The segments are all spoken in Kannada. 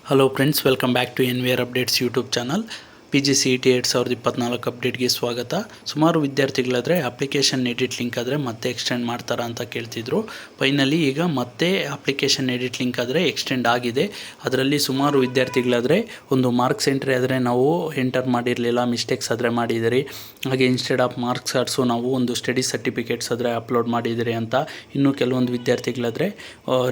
Hello friends, welcome back to NVR updates YouTube channel. PGCET 2024 ಅಪ್ಡೇಟ್ಗೆ ಸ್ವಾಗತ. ಸುಮಾರು ವಿದ್ಯಾರ್ಥಿಗಳಾದರೆ ಅಪ್ಲಿಕೇಶನ್ ಎಡಿಟ್ ಲಿಂಕ್ ಆದರೆ ಮತ್ತೆ ಎಕ್ಸ್ಟೆಂಡ್ ಮಾಡ್ತಾರಾ ಅಂತ ಕೇಳ್ತಿದ್ರು. ಫೈನಲಿ ಈಗ ಮತ್ತೆ ಅಪ್ಲಿಕೇಶನ್ ಎಡಿಟ್ ಲಿಂಕ್ ಆದರೆ ಎಕ್ಸ್ಟೆಂಡ್ ಆಗಿದೆ. ಅದರಲ್ಲಿ ಸುಮಾರು ವಿದ್ಯಾರ್ಥಿಗಳಾದರೆ ಒಂದು ಮಾರ್ಕ್ಸ್ ಎಂಟ್ರಿ ಆದರೆ ನಾವು ಎಂಟರ್ ಮಾಡಿರಲಿಲ್ಲ, ಮಿಸ್ಟೇಕ್ಸ್ ಆದರೆ ಮಾಡಿದಿರಿ. ಹಾಗೆ ಇನ್ಸ್ಟೆಡ್ ಆಫ್ ಮಾರ್ಕ್ಸ್ ಕಾರ್ಡ್ಸು ನಾವು ಒಂದು ಸ್ಟಡಿ ಸರ್ಟಿಫಿಕೇಟ್ಸ್ ಆದರೆ ಅಪ್ಲೋಡ್ ಮಾಡಿದಿರಿ ಅಂತ. ಇನ್ನು ಕೆಲವೊಂದು ವಿದ್ಯಾರ್ಥಿಗಳಾದರೆ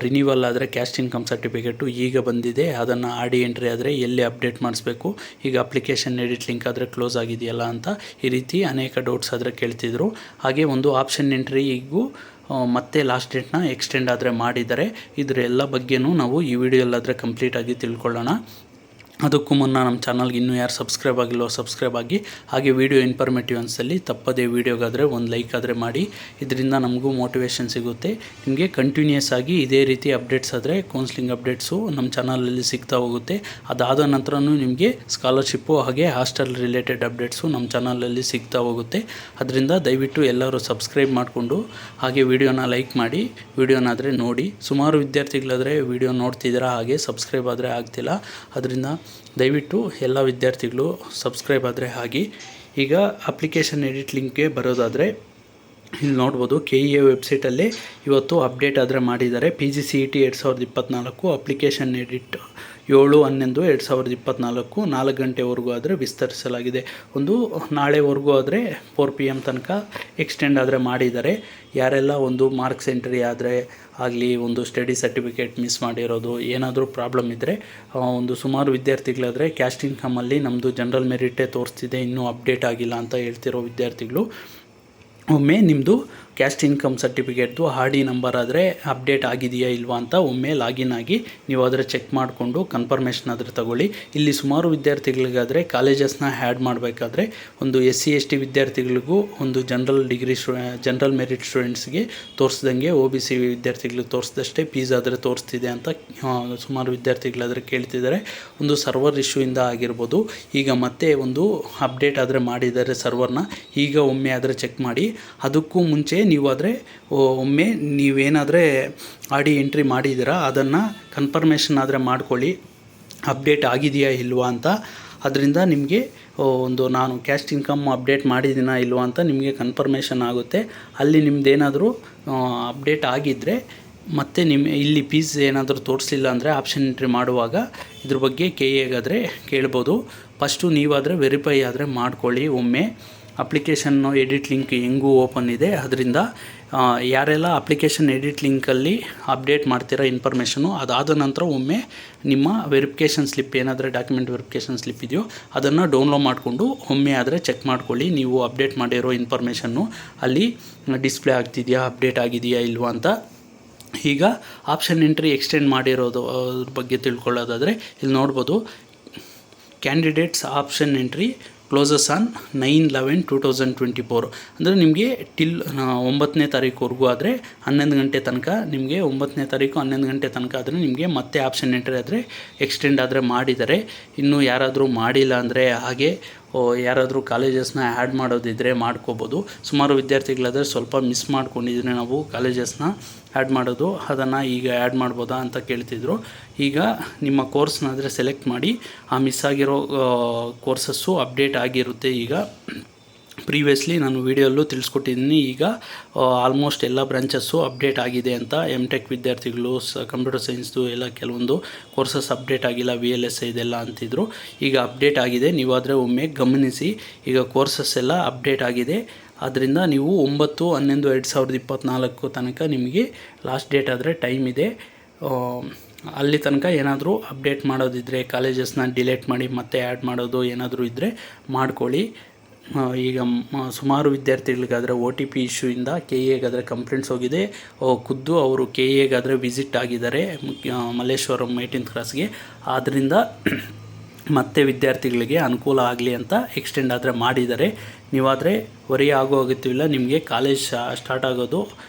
ರಿನ್ಯೂವಲ್ ಆದರೆ ಕ್ಯಾಸ್ಟ್ ಇನ್ಕಮ್ ಸರ್ಟಿಫಿಕೇಟು ಈಗ ಬಂದಿದೆ, ಅದನ್ನು ಆಡಿ ಎಂಟ್ರಿ ಆದರೆ ಎಲ್ಲಿ ಅಪ್ಡೇಟ್ ಮಾಡಿಸ್ಬೇಕು, ಈಗ ಅಪ್ಲಿಕೇಶನ್ ಎಡಿಟ್ ಲಿಂಕ್ ಆದರೆ ಕ್ಲೋಸ್ ಆಗಿದೆಯಲ್ಲ ಅಂತ ಈ ರೀತಿ ಅನೇಕ ಡೌಟ್ಸ್ ಆದರೆ ಕೇಳ್ತಿದ್ರು. ಹಾಗೆ ಒಂದು ಆಪ್ಷನ್ ಎಂಟ್ರಿ ಈಗೂ ಮತ್ತೆ ಲಾಸ್ಟ್ ಡೇಟ್ನ ಎಕ್ಸ್ಟೆಂಡ್ ಆದರೆ ಮಾಡಿದ್ದಾರೆ. ಇದರ ಎಲ್ಲ ಬಗ್ಗೆನೂ ನಾವು ಈ ವಿಡಿಯೋಲ್ಲಾದರೆ ಕಂಪ್ಲೀಟಾಗಿ ತಿಳ್ಕೊಳ್ಳೋಣ. ಅದಕ್ಕೂ ಮುನ್ನ ನಮ್ಮ ಚಾನಲ್ಗೆ ಇನ್ನೂ ಯಾರು ಸಬ್ಸ್ಕ್ರೈಬ್ ಆಗಿಲ್ಲೋ ಸಬ್ಸ್ಕ್ರೈಬ್ ಆಗಿ. ಹಾಗೆ ವಿಡಿಯೋ ಇನ್ಫಾರ್ಮೇಟಿವ್ ಅನಿಸಲ್ಲಿ ತಪ್ಪದೇ ವಿಡಿಯೋಗಾದರೆ ಒಂದು ಲೈಕ್ ಆದರೆ ಮಾಡಿ, ಇದರಿಂದ ನಮಗೂ ಮೋಟಿವೇಶನ್ ಸಿಗುತ್ತೆ. ನಿಮಗೆ ಕಂಟಿನ್ಯೂಸ್ ಆಗಿ ಇದೇ ರೀತಿ ಅಪ್ಡೇಟ್ಸ್ ಆದರೆ ಕೌನ್ಸ್ಲಿಂಗ್ ಅಪ್ಡೇಟ್ಸು ನಮ್ಮ ಚಾನಲಲ್ಲಿ ಸಿಗ್ತಾ ಹೋಗುತ್ತೆ. ಅದಾದ ನಂತರನೂ ನಿಮಗೆ ಸ್ಕಾಲರ್ಶಿಪ್ಪು ಹಾಗೆ ಹಾಸ್ಟೆಲ್ ರಿಲೇಟೆಡ್ ಅಪ್ಡೇಟ್ಸು ನಮ್ಮ ಚಾನಲಲ್ಲಿ ಸಿಗ್ತಾ ಹೋಗುತ್ತೆ. ಅದರಿಂದ ದಯವಿಟ್ಟು ಎಲ್ಲರೂ ಸಬ್ಸ್ಕ್ರೈಬ್ ಮಾಡಿಕೊಂಡು ಹಾಗೆ ವಿಡಿಯೋನ ಲೈಕ್ ಮಾಡಿ, ವಿಡಿಯೋನಾದರೆ ನೋಡಿ. ಸುಮಾರು ವಿದ್ಯಾರ್ಥಿಗಳಾದರೆ ವಿಡಿಯೋ ನೋಡ್ತಿದ್ದೀರಾ, ಹಾಗೆ ಸಬ್ಸ್ಕ್ರೈಬ್ ಆದರೆ ಆಗ್ತಿಲ್ಲ. ಅದರಿಂದ ದಯವಿಟ್ಟು ಎಲ್ಲ ವಿದ್ಯಾರ್ಥಿಗಳು ಸಬ್ಸ್ಕ್ರೈಬ್ ಆದರೆ ಆಗಿ. ಈಗ ಅಪ್ಲಿಕೇಶನ್ ಎಡಿಟ್ ಲಿಂಕ್ಗೆ ಬರೋದಾದರೆ ಇಲ್ಲಿ ನೋಡ್ಬೋದು, KEA ವೆಬ್ಸೈಟಲ್ಲೇ ಇವತ್ತು ಅಪ್ಡೇಟ್ ಆದರೆ ಮಾಡಿದ್ದಾರೆ. PGCET 2024 ಅಪ್ಲಿಕೇಶನ್ ಎಡಿಟ್ 7/11/2024 4 ಗಂಟೆವರೆಗೂ ಆದರೆ ವಿಸ್ತರಿಸಲಾಗಿದೆ. ಒಂದು ನಾಳೆವರೆಗೂ ಆದರೆ 4 PM ತನಕ ಎಕ್ಸ್ಟೆಂಡ್ ಆದರೆ ಮಾಡಿದ್ದಾರೆ. ಯಾರೆಲ್ಲ ಒಂದು ಮಾರ್ಕ್ಸ್ ಎಂಟ್ರಿ ಆದರೆ ಆಗಲಿ, ಒಂದು ಸ್ಟಡಿ ಸರ್ಟಿಫಿಕೇಟ್ ಮಿಸ್ ಮಾಡಿರೋದು, ಏನಾದರೂ ಪ್ರಾಬ್ಲಮ್ ಇದ್ದರೆ, ಒಂದು ಸುಮಾರು ವಿದ್ಯಾರ್ಥಿಗಳಾದರೆ ಕ್ಯಾಸ್ಟ್ ಇನ್ಕಮಲ್ಲಿ ನಮ್ಮದು ಜನರಲ್ ಮೆರಿಟೇ ತೋರಿಸ್ತಿದೆ, ಇನ್ನೂ ಅಪ್ಡೇಟ್ ಆಗಿಲ್ಲ ಅಂತ ಹೇಳ್ತಿರೋ ವಿದ್ಯಾರ್ಥಿಗಳು, ಒಮ್ಮೆ ನಿಮ್ಮದು ಕ್ಯಾಸ್ಟ್ ಇನ್ಕಮ್ ಸರ್ಟಿಫಿಕೇಟ್ದು RD ನಂಬರ್ ಆದರೆ ಅಪ್ಡೇಟ್ ಆಗಿದೆಯಾ ಇಲ್ವಾ ಅಂತ ಒಮ್ಮೆ ಲಾಗಿನ್ ಆಗಿ ನೀವು ಅದರ ಚೆಕ್ ಮಾಡಿಕೊಂಡು ಕನ್ಫರ್ಮೇಷನ್ ಆದರೆ ತಗೊಳ್ಳಿ. ಇಲ್ಲಿ ಸುಮಾರು ವಿದ್ಯಾರ್ಥಿಗಳಿಗಾದರೆ ಕಾಲೇಜಸ್ನ ಆ್ಯಡ್ ಮಾಡಬೇಕಾದ್ರೆ ಒಂದು SC ST ವಿದ್ಯಾರ್ಥಿಗಳಿಗೂ, ಒಂದು ಜನರಲ್ ಮೆರಿಟ್ ಸ್ಟೂಡೆಂಟ್ಸ್ಗೆ ತೋರಿಸ್ದಂಗೆ OBC ವಿದ್ಯಾರ್ಥಿಗಳಿಗೆ ತೋರಿಸಿದಷ್ಟೇ ಫೀಸ್ ಆದರೆ ತೋರಿಸ್ತಿದೆ ಅಂತ ಸುಮಾರು ವಿದ್ಯಾರ್ಥಿಗಳಾದರೆ ಕೇಳ್ತಿದ್ದಾರೆ. ಒಂದು ಸರ್ವರ್ ಇಶ್ಯೂಯಿಂದ ಆಗಿರ್ಬೋದು. ಈಗ ಮತ್ತೆ ಒಂದು ಅಪ್ಡೇಟ್ ಆದರೆ ಮಾಡಿದ್ದಾರೆ ಸರ್ವರ್ನ, ಈಗ ಒಮ್ಮೆ ಆದರೆ ಚೆಕ್ ಮಾಡಿ. ಅದಕ್ಕೂ ಮುಂಚೆ ನೀವಾದರೆ ಒಮ್ಮೆ ನೀವೇನಾದರೆ RD ಎಂಟ್ರಿ ಮಾಡಿದ್ದೀರಾ ಅದನ್ನು ಕನ್ಫರ್ಮೇಷನ್ ಆದರೆ ಮಾಡ್ಕೊಳ್ಳಿ, ಅಪ್ಡೇಟ್ ಆಗಿದೆಯಾ ಇಲ್ವಾ ಅಂತ. ಅದರಿಂದ ನಿಮಗೆ ಒಂದು ನಾನು ಕ್ಯಾಸ್ಟ್ ಇನ್ಕಮ್ ಅಪ್ಡೇಟ್ ಮಾಡಿದ್ದೀನಾ ಇಲ್ವಾ ಅಂತ ನಿಮಗೆ ಕನ್ಫರ್ಮೇಷನ್ ಆಗುತ್ತೆ. ಅಲ್ಲಿ ನಿಮ್ಮದೇನಾದರೂ ಅಪ್ಡೇಟ್ ಆಗಿದ್ದರೆ ಮತ್ತು ಇಲ್ಲಿ ಫೀಸ್ ಏನಾದರೂ ತೋರಿಸಲಿಲ್ಲ ಅಂದರೆ ಆಪ್ಷನ್ ಎಂಟ್ರಿ ಮಾಡುವಾಗ ಇದ್ರ ಬಗ್ಗೆ KEAಗಾದರೆ ಕೇಳ್ಬೋದು. ಫಸ್ಟು ನೀವಾದರೆ ವೆರಿಫೈ ಆದರೆ ಮಾಡ್ಕೊಳ್ಳಿ ಒಮ್ಮೆ. ಅಪ್ಲಿಕೇಶನ್ ಎಡಿಟ್ ಲಿಂಕ್ ಹೆಂಗೂ ಓಪನ್ ಇದೆ, ಅದರಿಂದ ಯಾರೆಲ್ಲ ಅಪ್ಲಿಕೇಶನ್ ಎಡಿಟ್ ಲಿಂಕಲ್ಲಿ ಅಪ್ಡೇಟ್ ಮಾಡ್ತೀರಾ ಇನ್ಫಾರ್ಮೇಷನು, ಅದಾದ ನಂತರ ಒಮ್ಮೆ ನಿಮ್ಮ ವೆರಿಫಿಕೇಷನ್ ಸ್ಲಿಪ್ ಏನಾದರೆ ಡಾಕ್ಯುಮೆಂಟ್ ವೆರಿಫಿಕೇಷನ್ ಸ್ಲಿಪ್ ಇದೆಯೋ ಅದನ್ನು ಡೌನ್ಲೋಡ್ ಮಾಡಿಕೊಂಡು ಒಮ್ಮೆ ಆದರೆ ಚೆಕ್ ಮಾಡ್ಕೊಳ್ಳಿ. ನೀವು ಅಪ್ಡೇಟ್ ಮಾಡಿರೋ ಇನ್ಫಾರ್ಮೇಷನ್ನು ಅಲ್ಲಿ ಡಿಸ್ಪ್ಲೇ ಆಗ್ತಿದೆಯಾ, ಅಪ್ಡೇಟ್ ಆಗಿದೆಯಾ ಇಲ್ವಾ ಅಂತ. ಈಗ ಆಪ್ಷನ್ ಎಂಟ್ರಿ ಎಕ್ಸ್ಟೆಂಡ್ ಮಾಡಿರೋದು ಅದ್ರ ಬಗ್ಗೆ ತಿಳ್ಕೊಳ್ಳೋದಾದರೆ ಇಲ್ಲಿ ನೋಡ್ಬೋದು, candidates option entry closes on 9/11/2024 ಅಂದರೆ ನಿಮಗೆ ಟಿಲ್ 9ನೇ ತಾರೀಕುವರೆಗೂ ಆದರೆ 11 ಗಂಟೆ ತನಕ, ನಿಮಗೆ 9ನೇ ತಾರೀಕು 11 ಗಂಟೆ ತನಕ ಆದರೆ ನಿಮಗೆ ಮತ್ತೆ ಆಪ್ಷನ್ ಎಂಟ್ರಿ ಆದರೆ ಎಕ್ಸ್ಟೆಂಡ್ ಆದರೆ ಮಾಡಿದ್ದಾರೆ. ಇನ್ನು ಯಾರಾದರೂ ಮಾಡಿಲ್ಲ ಅಂದರೆ, ಹಾಗೆ ಯಾರಾದರೂ ಕಾಲೇಜಸ್ನ ಆ್ಯಡ್ ಮಾಡೋದಿದ್ದರೆ ಮಾಡ್ಕೋಬೋದು. ಸುಮಾರು ವಿದ್ಯಾರ್ಥಿಗಳಾದರೆ ಸ್ವಲ್ಪ ಮಿಸ್ ಮಾಡ್ಕೊಂಡಿದ್ರೆ ನಾವು ಕಾಲೇಜಸ್ನ ಆ್ಯಡ್ ಮಾಡೋದು, ಅದನ್ನು ಈಗ ಆ್ಯಡ್ ಮಾಡ್ಬೋದಾ ಅಂತ ಕೇಳ್ತಿದ್ರು. ಈಗ ನಿಮ್ಮ ಕೋರ್ಸ್ನಾದರೆ ಸೆಲೆಕ್ಟ್ ಮಾಡಿ, ಆ ಮಿಸ್ ಆಗಿರೋ ಕೋರ್ಸಸ್ಸು ಅಪ್ಡೇಟ್ ಆಗಿರುತ್ತೆ. ಈಗ ಪ್ರೀವಿಯಸ್ಲಿ ನಾನು ವಿಡಿಯೋಲ್ಲೂ ತಿಳಿಸ್ಕೊಟ್ಟಿದ್ದೀನಿ. ಈಗ ಆಲ್ಮೋಸ್ಟ್ ಎಲ್ಲ ಬ್ರಾಂಚಸ್ಸು ಅಪ್ಡೇಟ್ ಆಗಿದೆ ಅಂತ. MTech ವಿದ್ಯಾರ್ಥಿಗಳು, ಕಂಪ್ಯೂಟರ್ ಸೈನ್ಸ್ದು ಎಲ್ಲ ಕೆಲವೊಂದು ಕೋರ್ಸಸ್ ಅಪ್ಡೇಟ್ ಆಗಿಲ್ಲ, VLSI ಇದೆಲ್ಲ ಅಂತಿದ್ರು. ಈಗ ಅಪ್ಡೇಟ್ ಆಗಿದೆ, ನೀವಾದರೆ ಒಮ್ಮೆ ಗಮನಿಸಿ. ಈಗ ಕೋರ್ಸಸ್ ಎಲ್ಲ ಅಪ್ಡೇಟ್ ಆಗಿದೆ. ಆದ್ದರಿಂದ ನೀವು 9/11/2024 ತನಕ ನಿಮಗೆ ಲಾಸ್ಟ್ ಡೇಟ್ ಆದರೆ ಟೈಮ್ ಇದೆ. ಅಲ್ಲಿ ತನಕ ಏನಾದರೂ ಅಪ್ಡೇಟ್ ಮಾಡೋದಿದ್ದರೆ, ಕಾಲೇಜಸ್ನ ಡಿಲೀಟ್ ಮಾಡಿ ಮತ್ತೆ ಆ್ಯಡ್ ಮಾಡೋದು ಏನಾದರೂ ಇದ್ದರೆ ಮಾಡ್ಕೊಳ್ಳಿ. ಈಗ ಸುಮಾರು ವಿದ್ಯಾರ್ಥಿಗಳಿಗಾದರೆ OTP ಇಶ್ಯೂಯಿಂದ KEAಗಾದರೆ ಕಂಪ್ಲೇಂಟ್ಸ್ ಹೋಗಿದೆ. ಖುದ್ದು ಅವರು KEAಗಾದರೆ ವಿಸಿಟ್ ಆಗಿದ್ದಾರೆ ಮಲ್ಲೇಶ್ವರಂ 18th ಕ್ರಾಸ್ಗೆ. ಆದ್ದರಿಂದ ಮತ್ತೆ ವಿದ್ಯಾರ್ಥಿಗಳಿಗೆ ಅನುಕೂಲ ಆಗಲಿ ಅಂತ ಎಕ್ಸ್ಟೆಂಡ್ ಆದರೆ ಮಾಡಿದ್ದಾರೆ. ನೀವಾದರೆ ವರಿ ಆಗೋ ಅಗತ್ಯವಿಲ್ಲ. ನಿಮಗೆ ಕಾಲೇಜ್ ಸ್ಟಾರ್ಟ್ ಆಗೋದು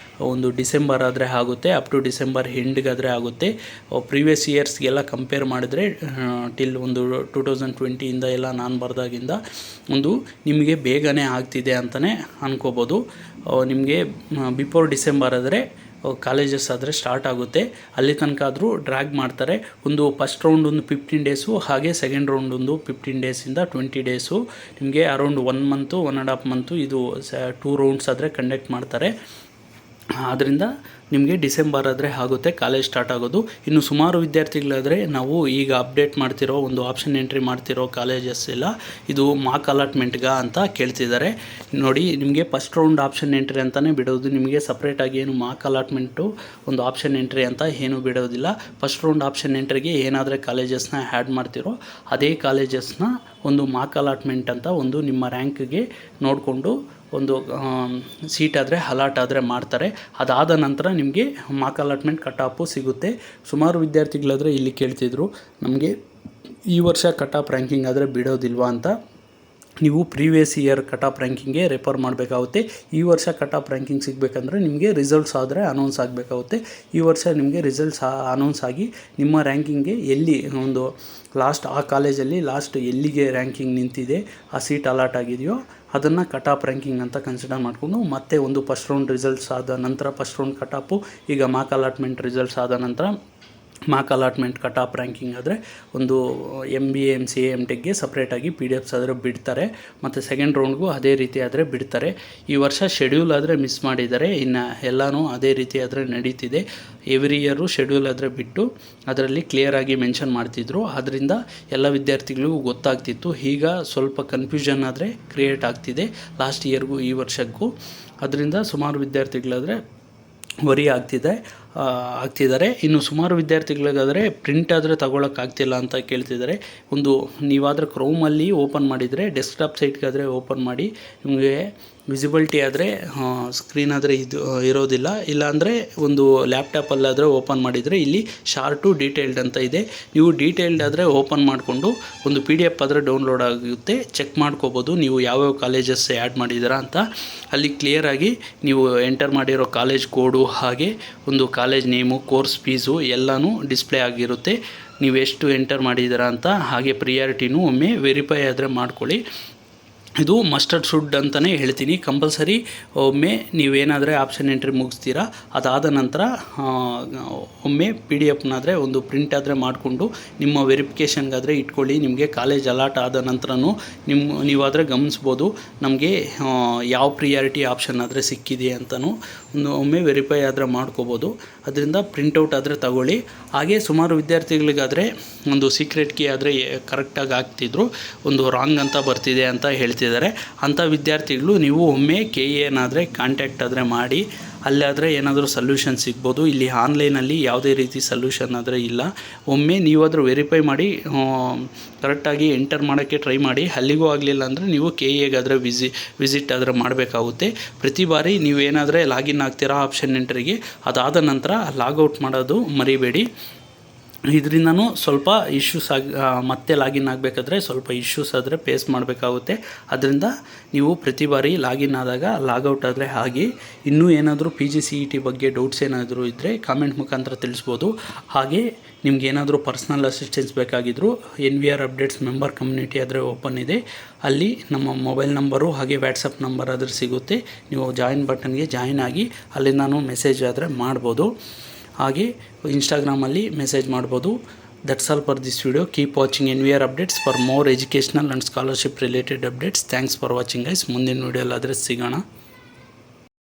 ಒಂದು ಡಿಸೆಂಬರ್ ಆದರೆ ಆಗುತ್ತೆ, ಅಪ್ ಟು ಡಿಸೆಂಬರ್ ಎಂಡ್ಗಾದರೆ ಆಗುತ್ತೆ. ಪ್ರೀವಿಯಸ್ ಇಯರ್ಸ್ಗೆಲ್ಲ ಕಂಪೇರ್ ಮಾಡಿದರೆ ಟಿಲ್ ಒಂದು 2020ಇಂದ ಎಲ್ಲ ನಾನು ಬರ್ದಾಗಿಂದ ಒಂದು ನಿಮಗೆ ಬೇಗನೆ ಆಗ್ತಿದೆ ಅಂತಲೇ ಅನ್ಕೋಬೋದು. ನಿಮಗೆ ಬಿಫೋರ್ ಡಿಸೆಂಬರ್ ಆದರೆ ಕಾಲೇಜಸ್ ಆದರೆ ಸ್ಟಾರ್ಟ್ ಆಗುತ್ತೆ. ಅಲ್ಲಿ ತನಕ ಆದರೂ ಡ್ರ್ಯಾಗ್ ಮಾಡ್ತಾರೆ. ಒಂದು ಫಸ್ಟ್ ರೌಂಡ್ ಒಂದು 15 ಡೇಸು, ಹಾಗೆ ಸೆಕೆಂಡ್ ರೌಂಡ್ ಒಂದು 15 ಡೇಸಿಂದ 20 ಡೇಸು, ನಿಮಗೆ ಅರೌಂಡ್ 1 ಮಂತು 1.5 ಮಂತು ಇದು 2 ರೌಂಡ್ಸ್ ಆದರೆ ಕಂಡಕ್ಟ್ ಮಾಡ್ತಾರೆ. ಆದ್ದರಿಂದ ನಿಮಗೆ ಡಿಸೆಂಬರ್ ಆದರೆ ಆಗುತ್ತೆ ಕಾಲೇಜ್ ಸ್ಟಾರ್ಟ್ ಆಗೋದು. ಇನ್ನು ಸುಮಾರು ವಿದ್ಯಾರ್ಥಿಗಳಾದರೆ ನಾವು ಈಗ ಅಪ್ಡೇಟ್ ಮಾಡ್ತಿರೋ ಒಂದು ಆಪ್ಷನ್ ಎಂಟ್ರಿ ಮಾಡ್ತಿರೋ ಕಾಲೇಜಸ್ ಎಲ್ಲ ಇದು ಮಾಕ್ ಅಲಾಟ್ಮೆಂಟ್ಗ ಅಂತ ಕೇಳ್ತಿದ್ದಾರೆ. ನೋಡಿ, ನಿಮಗೆ ಫಸ್ಟ್ ರೌಂಡ್ ಆಪ್ಷನ್ ಎಂಟ್ರಿ ಅಂತಲೇ ಬಿಡೋದು, ನಿಮಗೆ ಸಪ್ರೇಟಾಗಿ ಏನು ಮಾಕ್ ಅಲಾಟ್ಮೆಂಟು ಒಂದು ಆಪ್ಷನ್ ಎಂಟ್ರಿ ಅಂತ ಏನೂ ಬಿಡೋದಿಲ್ಲ. ಫಸ್ಟ್ ರೌಂಡ್ ಆಪ್ಷನ್ ಎಂಟ್ರಿಗೆ ಏನಾದರೆ ಕಾಲೇಜಸ್ನ ಆ್ಯಡ್ ಮಾಡ್ತಿರೋ ಅದೇ ಕಾಲೇಜಸ್ನ ಒಂದು ಮಾಕ್ ಅಲಾಟ್ಮೆಂಟ್ ಅಂತ ಒಂದು ನಿಮ್ಮ ರ್ಯಾಂಕ್ಗೆ ನೋಡಿಕೊಂಡು ಒಂದು ಸೀಟ್ ಆದರೆ ಅಲಾಟ್ ಆದರೆ ಮಾಡ್ತಾರೆ. ಅದಾದ ನಂತರ ನಿಮಗೆ ಮಾಕ್ ಅಲಾಟ್ಮೆಂಟ್ ಕಟ್ ಆಫು ಸಿಗುತ್ತೆ. ಸುಮಾರು ವಿದ್ಯಾರ್ಥಿಗಳಾದರೆ ಇಲ್ಲಿ ಕೇಳ್ತಿದ್ರು, ನಮಗೆ ಈ ವರ್ಷ ಕಟ್ ಆಫ್ ರ್ಯಾಂಕಿಂಗ್ ಆದರೆ ಬಿಡೋದಿಲ್ವಾ ಅಂತ. ನೀವು ಪ್ರೀವಿಯಸ್ ಇಯರ್ ಕಟ್ ಆಫ್ ರ್ಯಾಂಕಿಂಗ್ಗೆ ರೆಫರ್ ಮಾಡಬೇಕಾಗುತ್ತೆ. ಈ ವರ್ಷ ಕಟ್ ಆಫ್ ರ್ಯಾಂಕಿಂಗ್ ಸಿಗಬೇಕಂದ್ರೆ ನಿಮಗೆ ರಿಸಲ್ಟ್ಸ್ ಆದರೆ ಅನೌನ್ಸ್ ಆಗಬೇಕಾಗುತ್ತೆ. ಈ ವರ್ಷ ನಿಮಗೆ ರಿಸಲ್ಟ್ಸ್ ಅನೌನ್ಸ್ ಆಗಿ ನಿಮ್ಮ ರ್ಯಾಂಕಿಂಗ್ಗೆ ಎಲ್ಲಿ ಒಂದು ಲಾಸ್ಟ್ ಆ ಕಾಲೇಜಲ್ಲಿ ಲಾಸ್ಟ್ ಎಲ್ಲಿಗೆ ರ್ಯಾಂಕಿಂಗ್ ನಿಂತಿದೆ, ಆ ಸೀಟ್ ಅಲಾಟ್ ಆಗಿದೆಯೋ ಅದನ್ನು ಕಟ್ ಆಫ್ ರ್ಯಾಂಕಿಂಗ್ ಅಂತ ಕನ್ಸಿಡರ್ ಮಾಡಿಕೊಂಡು ಮತ್ತೆ ಒಂದು ಫಸ್ಟ್ ರೌಂಡ್ ರಿಸಲ್ಟ್ಸ್ ಆದ ನಂತರ ಫಸ್ಟ್ ರೌಂಡ್ ಕಟ್ ಆಫು, ಈಗ ಮಾಕ್ ಅಲಾಟ್ಮೆಂಟ್ ರಿಸಲ್ಟ್ಸ್ ಆದ ನಂತರ Mach allotment cut off ranking ಆದರೆ ಒಂದು MBA MCA MTechಗೆ ಸಪ್ರೇಟಾಗಿ PDFs ಆದರೆ ಬಿಡ್ತಾರೆ. ಮತ್ತು ಸೆಕೆಂಡ್ ರೌಂಡ್ಗೂ ಅದೇ ರೀತಿ ಆದರೆ ಬಿಡ್ತಾರೆ. ಈ ವರ್ಷ ಶೆಡ್ಯೂಲ್ ಆದರೆ ಮಿಸ್ ಮಾಡಿದ್ದಾರೆ, ಇನ್ನು ಎಲ್ಲನೂ ಅದೇ ರೀತಿ ಆದರೆ ನಡೀತಿದೆ. ಎವ್ರಿ ಇಯರು ಶೆಡ್ಯೂಲ್ ಆದರೆ ಬಿಟ್ಟು ಅದರಲ್ಲಿ ಕ್ಲಿಯರಾಗಿ ಮೆನ್ಷನ್ ಮಾಡ್ತಿದ್ರು, ಅದರಿಂದ ಎಲ್ಲ ವಿದ್ಯಾರ್ಥಿಗಳಿಗೂ ಗೊತ್ತಾಗ್ತಿತ್ತು. ಈಗ ಸ್ವಲ್ಪ ಕನ್ಫ್ಯೂಷನ್ ಆದರೆ ಕ್ರಿಯೇಟ್ ಆಗ್ತಿದೆ ಲಾಸ್ಟ್ ಇಯರ್ಗೂ ಈ ವರ್ಷಕ್ಕೂ. ಅದರಿಂದ ಸುಮಾರು ವಿದ್ಯಾರ್ಥಿಗಳಾದರೆ ವರಿ ಆಗ್ತಿದ್ದಾರೆ. ಇನ್ನು ಸುಮಾರು ವಿದ್ಯಾರ್ಥಿಗಳಿಗಾದರೆ ಪ್ರಿಂಟ್ ಆದರೆ ತಗೊಳ್ಳೋಕ್ಕಾಗ್ತಿಲ್ಲ ಅಂತ ಕೇಳ್ತಿದ್ದಾರೆ. ಒಂದು ನೀವಾದರೆ ಕ್ರೋಮಲ್ಲಿ ಓಪನ್ ಮಾಡಿದರೆ ಡೆಸ್ಕ್ಟಾಪ್ ಸೈಟ್ಗಾದರೆ ಓಪನ್ ಮಾಡಿ, ನಿಮಗೆ ವಿಸಿಬಿಲಿಟಿ ಆದರೆ ಸ್ಕ್ರೀನ್ ಆದರೆ ಇದು ಇರೋದಿಲ್ಲ. ಇಲ್ಲಾಂದರೆ ಒಂದು ಲ್ಯಾಪ್ಟಾಪಲ್ಲಾದರೆ ಓಪನ್ ಮಾಡಿದರೆ ಇಲ್ಲಿ ಶಾರ್ಟು ಡೀಟೇಲ್ಡ್ ಅಂತ ಇದೆ. ನೀವು ಡೀಟೇಲ್ಡ್ ಆದರೆ ಓಪನ್ ಮಾಡಿಕೊಂಡು ಒಂದು PDF ಆದರೆ ಡೌನ್ಲೋಡ್ ಆಗುತ್ತೆ, ಚೆಕ್ ಮಾಡ್ಕೋಬೋದು ನೀವು ಯಾವ್ಯಾವ ಕಾಲೇಜಸ್ ಆ್ಯಡ್ ಮಾಡಿದ್ದೀರಾ ಅಂತ. ಅಲ್ಲಿ ಕ್ಲಿಯರಾಗಿ ನೀವು ಎಂಟರ್ ಮಾಡಿರೋ ಕಾಲೇಜ್ ಕೋಡು, ಹಾಗೆ ಒಂದು ಕಾಲೇಜ್ ನೇಮು, ಕೋರ್ಸ್ ಫೀಸು ಎಲ್ಲನೂ ಡಿಸ್ಪ್ಲೇ ಆಗಿರುತ್ತೆ. ನೀವು ಎಷ್ಟು ಎಂಟರ್ ಮಾಡಿದ್ದೀರಾ ಅಂತ. ಹಾಗೆ ಪ್ರಿಯಾರಿಟಿನೂ ಒಮ್ಮೆ ವೆರಿಫೈ ಆದರೆ ಮಾಡ್ಕೊಳ್ಳಿ. ಇದು ಮಸ್ಟರ್ಡ್ ಶುಡ್ ಅಂತಲೇ ಹೇಳ್ತೀನಿ. ಕಂಪಲ್ಸರಿ ಒಮ್ಮೆ ನೀವೇನಾದರೆ ಆಪ್ಷನ್ ಎಂಟ್ರಿ ಮುಗಿಸ್ತೀರಾ, ಅದಾದ ನಂತರ ಒಮ್ಮೆ PDFನಾದರೆ ಒಂದು ಪ್ರಿಂಟ್ ಆದರೆ ಮಾಡಿಕೊಂಡು ನಿಮ್ಮ ವೆರಿಫಿಕೇಷನ್ಗಾದರೆ ಇಟ್ಕೊಳ್ಳಿ. ನಿಮಗೆ ಕಾಲೇಜ್ ಅಲಾಟ್ ಆದ ನಂತರನೂ ನೀವಾದರೆ ಗಮನಿಸ್ಬೋದು ನಮಗೆ ಯಾವ ಪ್ರಿಯಾರಿಟಿ ಆಪ್ಷನ್ ಆದರೆ ಸಿಕ್ಕಿದೆ ಅಂತಲೂ ಒಮ್ಮೆ ವೆರಿಫೈ ಆದರೆ ಮಾಡ್ಕೋಬೋದು. ಅದರಿಂದ ಪ್ರಿಂಟೌಟ್ ಆದರೆ ತಗೊಳ್ಳಿ. ಹಾಗೆ ಸುಮಾರು ವಿದ್ಯಾರ್ಥಿಗಳಿಗಾದರೆ ಒಂದು ಸೀಕ್ರೆಟ್ ಕೀ ಆದರೆ ಕರೆಕ್ಟಾಗಿ ಹಾಕ್ತಿದ್ರು, ಒಂದು ರಾಂಗ್ ಅಂತ ಬರ್ತಿದೆ ಅಂತ ಹೇಳ್ತಿದ್ದಾರೆ. ಅಂಥ ವಿದ್ಯಾರ್ಥಿಗಳು ನೀವು ಒಮ್ಮೆ KEನಾದರೆ ಕಾಂಟ್ಯಾಕ್ಟ್ ಆದರೆ ಮಾಡಿ, ಅಲ್ಲಾದರೆ ಏನಾದರೂ ಸೊಲ್ಯೂಷನ್ ಸಿಗ್ಬೋದು. ಇಲ್ಲಿ ಆನ್ಲೈನಲ್ಲಿ ಯಾವುದೇ ರೀತಿ ಸೊಲ್ಯೂಷನ್ ಆದರೆ ಇಲ್ಲ. ಒಮ್ಮೆ ನೀವಾದರೂ ವೆರಿಫೈ ಮಾಡಿ ಕರೆಕ್ಟಾಗಿ ಎಂಟರ್ ಮಾಡೋಕ್ಕೆ ಟ್ರೈ ಮಾಡಿ. ಅಲ್ಲಿಗೂ ಆಗಲಿಲ್ಲ ಅಂದರೆ ನೀವು KEಗಾದರೆ ವಿಸಿಟ್ ಆದರೆ ಮಾಡಬೇಕಾಗುತ್ತೆ. ಪ್ರತಿ ಬಾರಿ ನೀವೇನಾದರೆ ಲಾಗಿನ್ ಆಗ್ತೀರಾ ಆಪ್ಷನ್ ಎಂಟ್ರಿಗೆ, ಅದಾದ ನಂತರ ಲಾಗೌಟ್ ಮಾಡೋದು ಮರಿಬೇಡಿ. ಇದರಿಂದನೂ ಸ್ವಲ್ಪ ಇಶ್ಯೂಸ್ ಮತ್ತೆ ಲಾಗಿನ್ ಆಗಬೇಕಾದ್ರೆ ಸ್ವಲ್ಪ ಇಶ್ಯೂಸ್ ಆದರೆ ಫೇಸ್ ಮಾಡಬೇಕಾಗುತ್ತೆ. ಅದರಿಂದ ನೀವು ಪ್ರತಿ ಬಾರಿ ಲಾಗಿನ್ ಆದಾಗ ಲಾಗೌಟ್ ಆದರೆ ಆಗಿ. ಇನ್ನೂ ಏನಾದರೂ PGCET ಬಗ್ಗೆ ಡೌಟ್ಸ್ ಏನಾದರೂ ಇದ್ದರೆ ಕಾಮೆಂಟ್ ಮುಖಾಂತರ ತಿಳಿಸ್ಬೋದು. ಹಾಗೆ ನಿಮ್ಗೇನಾದರೂ ಪರ್ಸ್ನಲ್ ಅಸಿಸ್ಟೆನ್ಸ್ ಬೇಕಾಗಿದ್ದರೂ NVR ಅಪ್ಡೇಟ್ಸ್ ಮೆಂಬರ್ ಕಮ್ಯುನಿಟಿ ಆದರೆ ಓಪನ್ ಇದೆ. ಅಲ್ಲಿ ನಮ್ಮ ಮೊಬೈಲ್ ನಂಬರು ಹಾಗೆ ವಾಟ್ಸಪ್ ನಂಬರ್ ಆದರೆ ಸಿಗುತ್ತೆ. ನೀವು ಜಾಯಿನ್ ಬಟನ್ಗೆ ಜಾಯಿನ್ ಆಗಿ ಅಲ್ಲಿಂದನೂ ಮೆಸೇಜ್ ಆದರೆ ಮಾಡ್ಬೋದು. ಹಾಗೆ ಇನ್ಸ್ಟಾಗ್ರಾಮಲ್ಲಿ ಮೆಸೇಜ್ ಮಾಡ್ಬೋದು. That's all for this video. Keep watching NVR updates for more educational and scholarship related updates. Thanks for watching guys. ಮುಂದಿನ ವಿಡಿಯೋಲ್ಲಾದರೆ ಸಿಗೋಣ.